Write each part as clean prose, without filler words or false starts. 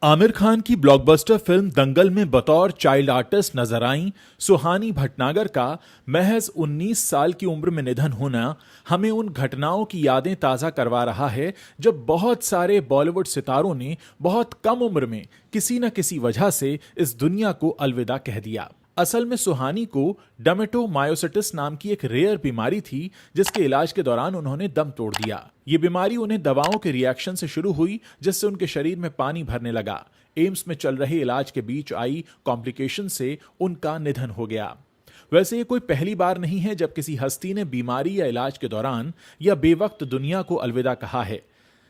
आमिर खान की blockbuster film दंगल में बतौर चाइल्ड आर्टिस्ट नजर आईं सुहानी भटनागर का महज 19 साल की उम्र में निधन होना हमें उन घटनाओं की यादें ताज़ा करवा रहा है जब बहुत सारे बॉलीवुड सितारों ने बहुत कम उम्र में किसी न किसी वजह से इस दुनिया को अलविदा कह दिया। असल में सुहानी को डर्मेटोमायोसिटिस नाम की एक रेयर बीमारी थी जिसके इलाज के दौरान उन्होंने दम तोड़ दिया। ये बीमारी उन्हें दवाओं के रिएक्शन से शुरू हुई जिससे उनके शरीर में पानी भरने लगा। एम्स में चल रहे इलाज के बीच आई कॉम्प्लिकेशन से उनका निधन हो गया। वैसे ये कोई पहली बार नहीं है जब किसी हस्ती ने बीमारी या इलाज के दौरान या बेवक्त दुनिया को अलविदा कहा है।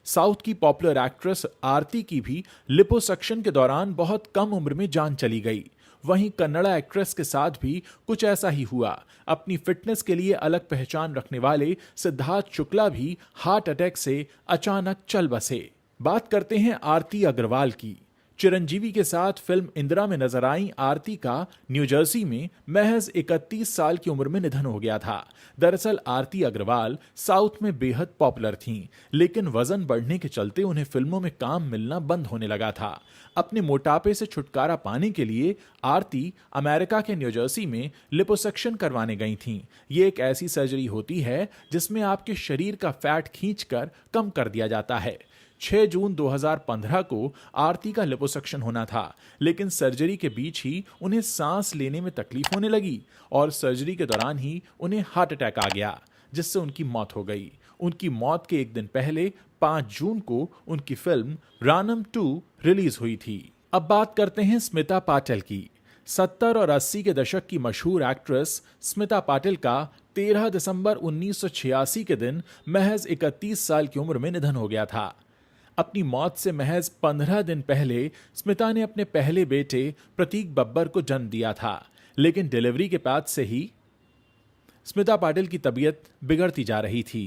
साउथ की पॉपुलर एक्ट्रेस आरती की भी लिपोसक्शन के दौरान बहुत कम उम्र में जान चली गई। वहीं कन्नड़ा एक्ट्रेस के साथ भी कुछ ऐसा ही हुआ। अपनी फिटनेस के लिए अलग पहचान रखने वाले सिद्धार्थ शुक्ला भी हार्ट अटैक से अचानक चल बसे। बात करते हैं आरती अग्रवाल की। चिरंजीवी के साथ फिल्म इंदिरा में नजर आई आरती का न्यू जर्सी में महज 31 साल की उम्र में निधन हो गया था। दरअसल आरती अग्रवाल साउथ में बेहद पॉपुलर थीं, लेकिन वजन बढ़ने के चलते उन्हें फिल्मों में काम मिलना बंद होने लगा था। अपने मोटापे से छुटकारा पाने के लिए आरती अमेरिका के न्यू जर्सी में लिपोसक्शन करवाने गई थीं। ये एक ऐसी सर्जरी होती है जिसमें आपके शरीर का फैट खींचकर कम कर दिया जाता है। 6 जून 2015 को आरती का लिपोसक्शन होना था, लेकिन सर्जरी के बीच ही उन्हें सांस लेने में तकलीफ होने लगी और सर्जरी के दौरान ही उन्हें हार्ट अटैक आ गया जिससे उनकी मौत हो गई। उनकी मौत के एक दिन पहले 5 जून को उनकी फिल्म रानम 2 रिलीज हुई थी। अब बात करते हैं स्मिता पाटिल की। 70 और 80 के दशक की मशहूर एक्ट्रेस स्मिता पाटिल का 13 दिसंबर 1986 के दिन महज 31 साल की उम्र में निधन हो गया था। अपनी मौत से महज 15 दिन पहले स्मिता ने अपने पहले बेटे प्रतीक बब्बर को जन्म दिया था, लेकिन डिलीवरी के बाद से ही स्मिता पाटिल की तबीयत बिगड़ती जा रही थी।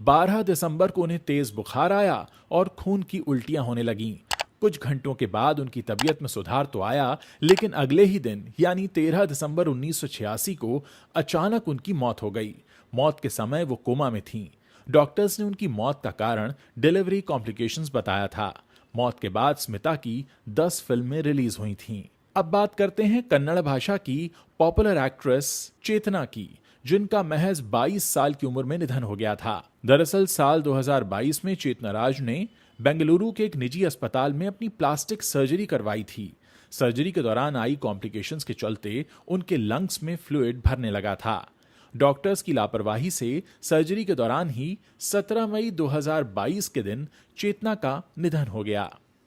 12 दिसंबर को उन्हें तेज बुखार आया और खून की उल्टियां होने लगीं। कुछ घंटों के बाद उनकी तबीयत में सुधार तो आया, लेकिन अगले ही दिन यानी 13 दिसंबर 1986 को अचानक उनकी मौत हो गई। मौत के समय वो कोमा में थीं। डॉक्टर्स ने उनकी मौत का कारण डिलीवरी कॉम्प्लिकेशंस बताया था। मौत के बाद स्मिता की 10 फिल्में रिलीज हुई थीं। अब बात करते हैं कन्नड़ भाषा की पॉपुलर एक्ट्रेस चेतना की, जिनका महज 22 साल की उम्र में निधन हो गया था। दरअसल साल 2022 में चेतना राज ने बेंगलुरु के एक निजी अस्पताल में अपनी प्लास्टिक सर्जरी करवाई थी। सर्जरी के दौरान आई कॉम्प्लिकेशंस के चलते उनके लंग्स में फ्लूइड भरने लगा था। डॉक्टर्स की लापरवाही से सर्जरी के दौरान ही 17 मई 2022 के दिन चेतना का निधन हो गया।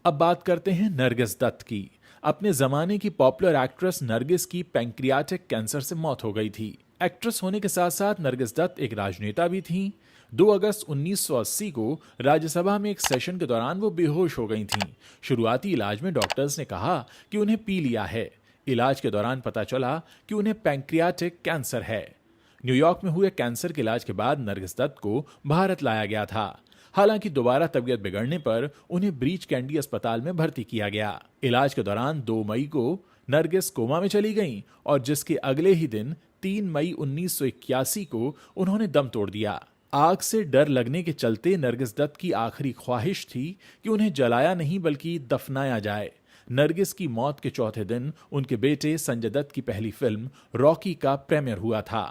अब बात करते हैं नरगिस दत्त की। अपने जमाने की पॉपुलर एक्ट्रेस नरगिस की पैंक्रियाटिक कैंसर से मौत हो गई थी। एक्ट्रेस होने के साथ साथ नरगिस दत्त एक राजनेता भी थीं। 2 अगस्त 1980 को राज्यसभा में एक सेशन के दौरान वो बेहोश हो गई थीं। शुरुआती इलाज में डॉक्टर्स ने कहा कि उन्हें पी लिया है। इलाज के दौरान पता चला कि उन्हें पैंक्रियाटिक कैंसर है। न्यूयॉर्क में हुए कैंसर के इलाज के बाद नरगिस दत्त को भारत लाया गया था। हालांकि दोबारा तबीयत बिगड़ने पर उन्हें ब्रीच कैंडी अस्पताल में भर्ती किया गया। इलाज के दौरान 2 मई को नरगिस कोमा में चली गईं और जिसके अगले ही दिन 3 मई 1981 को उन्होंने दम तोड़ दिया। आग से डर लगने के चलते नरगिस दत्त की आखिरी ख्वाहिश थी कि उन्हें जलाया नहीं बल्कि दफनाया जाए। नरगिस की मौत के चौथे दिन उनके बेटे संजय दत्त की पहली फिल्म रॉकी का प्रीमियर हुआ था।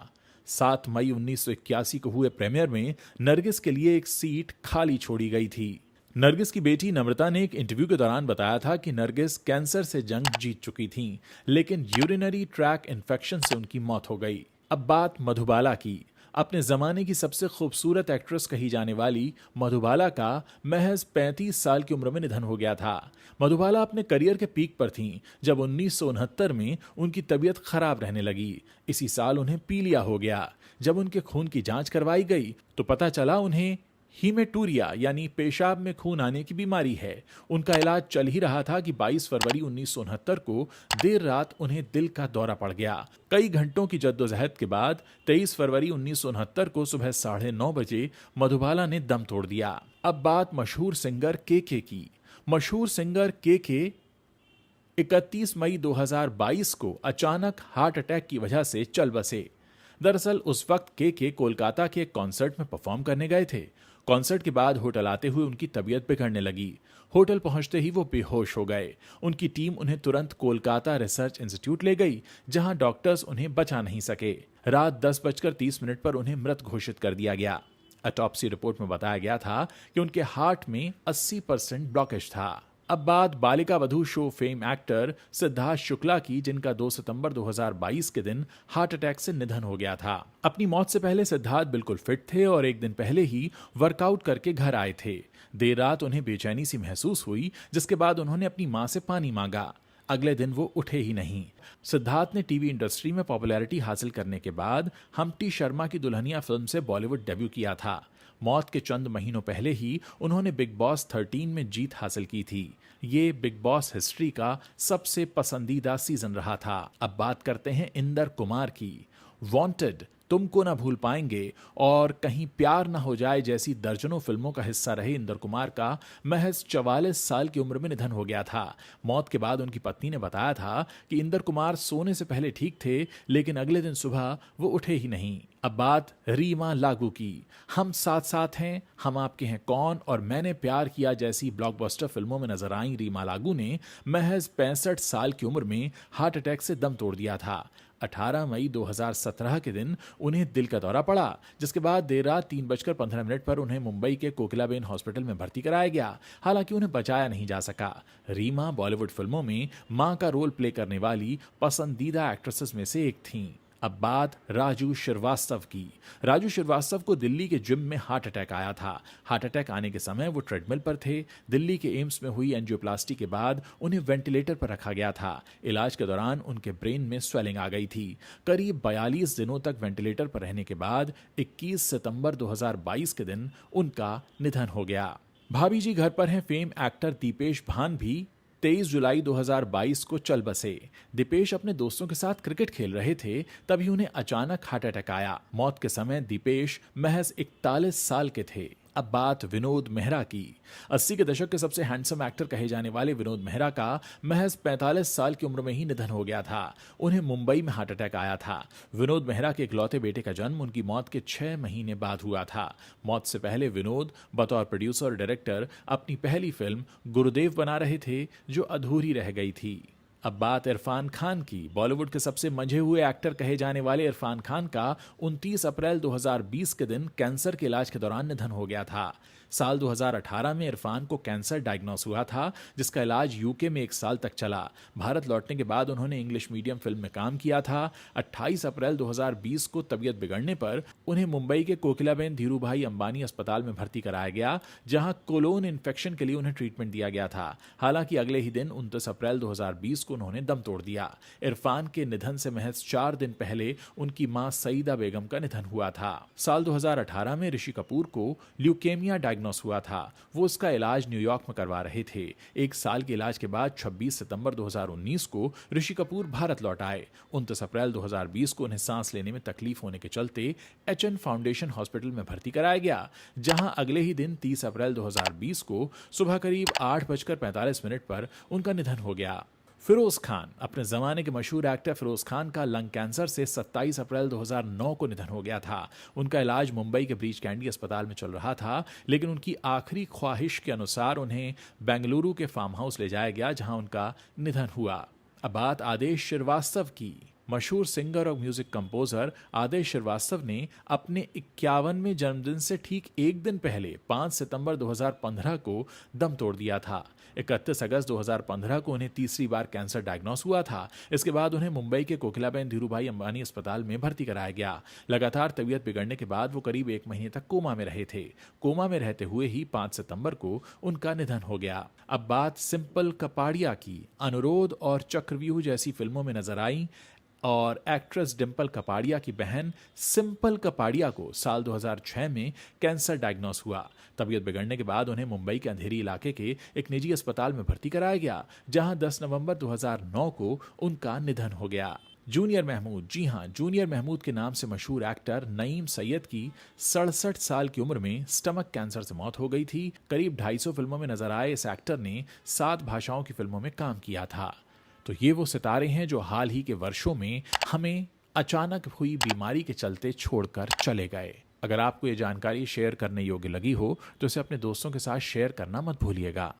7 मई 1981 को हुए प्रीमियर में नरगिस के लिए एक सीट खाली छोड़ी गई थी। नरगिस की बेटी नम्रता ने एक इंटरव्यू के दौरान बताया था कि नरगिस कैंसर से जंग जीत चुकी थीं, लेकिन यूरिनरी ट्रैक इन्फेक्शन से उनकी मौत हो गई। अब बात मधुबाला की। अपने जमाने की सबसे खूबसूरत एक्ट्रेस कही जाने वाली मधुबाला का महज 35 साल की उम्र में निधन हो गया था। मधुबाला अपने करियर के पीक पर थीं जब 1969 में उनकी तबीयत खराब रहने लगी। इसी साल उन्हें पीलिया हो गया। जब उनके खून की जांच करवाई गई तो पता चला उन्हें हीमेटूरिया यानी पेशाब में खून आने की बीमारी है। उनका इलाज चल ही रहा था कि 22 फरवरी 1969 को देर रात उन्हें दिल का दौरा पड़ गया। कई घंटों की जद्दोजहद के बाद 23 फरवरी 1969 को सुबह 9:30 बजे मधुबाला ने दम तोड़ दिया। अब बात मशहूर सिंगर केके की। मशहूर सिंगर केके 31 मई 2022 को अचानक हार्ट अटैक की वजह से चल बसे। दरअसल उस वक्त केके कोलकाता के एक कॉन्सर्ट में परफॉर्म करने गए थे। कॉन्सर्ट के बाद होटल आते हुए उनकी तबीयत बिगड़ने लगी। होटल पहुंचते ही वो बेहोश हो गए। उनकी टीम उन्हें तुरंत कोलकाता रिसर्च इंस्टीट्यूट ले गई, जहां डॉक्टर्स उन्हें बचा नहीं सके। रात 10:30 पर उन्हें मृत घोषित कर दिया गया। ऑटोप्सी रिपोर्ट में बताया गया था कि उनके हार्ट में 80% ब्लॉकेज था। अब बात Balika Vadhu show fame actor Siddharth Shukla की, जिनका 2 सितंबर 2022 के दिन हार्ट अटैक से निधन हो गया था। अपनी मौत से पहले सिद्धार्थ बिल्कुल फिट थे और एक दिन पहले ही वर्कआउट करके घर आए थे। देर रात उन्हें बेचैनी सी महसूस हुई, जिसके बाद उन्होंने अपनी मां से पानी मांगा। अगले दिन वो उठे ही नहीं। सिद्धार्थ ने टीवी इंडस्ट्री में पॉपुलैरिटी हासिल करने के बाद हम्प्टी शर्मा की दुल्हनिया फिल्म से बॉलीवुड डेब्यू किया था। मौत के चंद महीनों पहले ही उन्होंने बिग बॉस 13 में जीत हासिल की थी। ये बिग बॉस हिस्ट्री का सबसे पसंदीदा सीजन रहा था। अब बात करते हैं इंदर कुमार की। वांटेड, तुमको ना भूल पाएंगे और कहीं प्यार ना हो जाए जैसी दर्जनों फिल्मों का हिस्सा रहे इंदर कुमार का महज 44 साल की उम्र में निधन हो गया था। मौत के बाद उनकी पत्नी ने बताया था कि इंदर कुमार सोने से पहले ठीक थे, लेकिन अगले दिन सुबह वो उठे ही नहीं। अब बात रीमा लागू की। हम साथ साथ हैं, हम आपके हैं कौन और मैंने प्यार किया जैसी ब्लॉकबस्टर फिल्मों में नजर आई रीमा लागू ने महज 65 साल की उम्र में हार्ट अटैक से दम तोड़ दिया था। 18 मई 2017 के दिन उन्हें दिल का दौरा पड़ा, जिसके बाद देर रात 3:15 पर उन्हें मुंबई के कोकिलाबेन हॉस्पिटल में भर्ती कराया गया। हालांकि उन्हें बचाया नहीं जा सका। रीमा बॉलीवुड फिल्मों में मां का रोल प्ले करने वाली पसंदीदा एक्ट्रेसेस में से एक थीं। अब बात राजू श्रीवास्तव की। राजू श्रीवास्तव को दिल्ली के जिम में हार्ट अटैक आया था। हार्ट अटैक आने के समय वो ट्रेडमिल पर थे। दिल्ली के एम्स में हुई एंजियोप्लास्टी के बाद उन्हें वेंटिलेटर पर रखा गया था। इलाज के दौरान उनके ब्रेन में स्वेलिंग आ गई थी। करीब 42 दिनों तक वेंटिलेटर पर रहने के बाद 21 सितंबर 2022 के दिन उनका निधन हो गया। भाभी जी घर पर हैं फेम एक्टर दीपेश भान भी 23 जुलाई 2022 को चल बसे। दीपेश अपने दोस्तों के साथ क्रिकेट खेल रहे थे, तभी उन्हें अचानक हार्ट अटैक आया। मौत के समय दीपेश महज 41 साल के थे। अब बात विनोद मेहरा की। 80 के दशक के सबसे हैंडसम एक्टर कहे जाने वाले विनोद मेहरा का महज 45 साल की उम्र में ही निधन हो गया था। उन्हें मुंबई में हार्ट अटैक आया था। विनोद मेहरा के इकलौते बेटे का जन्म उनकी मौत के 6 महीने बाद हुआ था। मौत से पहले विनोद बतौर प्रोड्यूसर और डायरेक्टर अपनी पहली फिल्म गुरुदेव बना रहे थे, जो अधूरी रह गई थी। अब बात इरफान खान की। बॉलीवुड के सबसे मंझे हुए एक्टर कहे जाने वाले इरफान खान का 29 अप्रैल 2020 के दिन कैंसर के इलाज के दौरान निधन हो गया था। साल 2018 में इरफान को कैंसर डायग्नोस हुआ था, जिसका इलाज यूके में 1 साल तक चला। भारत लौटने के बाद उन्होंने इंग्लिश मीडियम फिल्म में काम किया था। 28 अप्रैल 2020 को तबीयत बिगड़ने पर उन्हें मुंबई के कोकिलाबेन धीरूभाई अंबानी अस्पताल में भर्ती कराया गया, जहां कोलोन इन्फेक्शन के लिए उन्हें ट्रीटमेंट दिया गया था। हालांकि अगले ही दिन 29 अप्रैल 2020 को उन्होंने दम तोड़ दिया। इरफान के निधन से महज 4 दिन पहले उनकी मां सईदा बेगम का निधन हुआ था। साल 2018 में ऋषि कपूर को ल्यूकेमिया डायग्नोस हुआ था। वो उसका इलाज न्यूयॉर्क में करवा रहे थे। 1 साल के इलाज के बाद 26 सितंबर 2019 को ऋषि कपूर भारत लौट आए। 29 अप्रैल 2020 को उन्हें सांस लेने में तकलीफ होने के चलते एचएन फाउंडेशन हॉस्पिटल में भर्ती कराया गया, जहां अगले ही दिन 30 अप्रैल 2020 को सुबह करीब 8:45 पर उनका निधन हो गया। फिरोज खान। अपने जमाने के मशहूर एक्टर फिरोज खान का लंग कैंसर से 27 अप्रैल 2009 को निधन हो गया था। उनका इलाज मुंबई के ब्रीच कैंडी अस्पताल में चल रहा था, लेकिन उनकी आखिरी ख्वाहिश के अनुसार उन्हें बेंगलुरु के फार्म हाउस ले जाया गया, जहां उनका निधन हुआ। अब बात आदेश श्रीवास्तव की। मशहूर सिंगर और म्यूजिक कंपोजर आदेश श्रीवास्तव ने अपने 51वें जन्मदिन से ठीक एक दिन पहले 5 सितंबर 2015 को दम तोड़ दिया था। 31 अगस्त 2015 को उन्हें तीसरी बार कैंसर डायग्नोस हुआ था। इसके बाद उन्हें मुंबई के कोकिलाबेन धीरूभाई अंबानी अस्पताल में भर्ती कराया गया। लगातार तबीयत बिगड़ने के बाद वो करीब 1 महीने तक कोमा में रहे थे। कोमा में रहते हुए ही 5 सितंबर को उनका निधन हो गया। अब बात सिंपल कपाड़िया की। अनुरोध और चक्रव्यूह जैसी फिल्मों में नजर आई और एक्ट्रेस डिंपल कपाड़िया की बहन सिंपल कपाड़िया को साल 2006 में कैंसर डायग्नोस हुआ। तबीयत बिगड़ने के बाद उन्हें मुंबई के अंधेरी इलाके के एक निजी अस्पताल में भर्ती कराया गया, जहां 10 नवंबर 2009 को उनका निधन हो गया। जूनियर महमूद। जी हां, जूनियर महमूद के नाम से मशहूर एक्टर नईम सैयद की 67 साल की उम्र में स्टमक कैंसर से मौत हो गई थी। करीब 250 फिल्मों में नजर आए इस एक्टर ने 7 भाषाओं की फिल्मों में काम किया था। तो ये वो सितारे हैं जो हाल ही के वर्षों में हमें अचानक हुई बीमारी के चलते छोड़कर चले गए। अगर आपको ये जानकारी शेयर करने योग्य लगी हो तो इसे अपने दोस्तों के साथ शेयर करना मत भूलिएगा।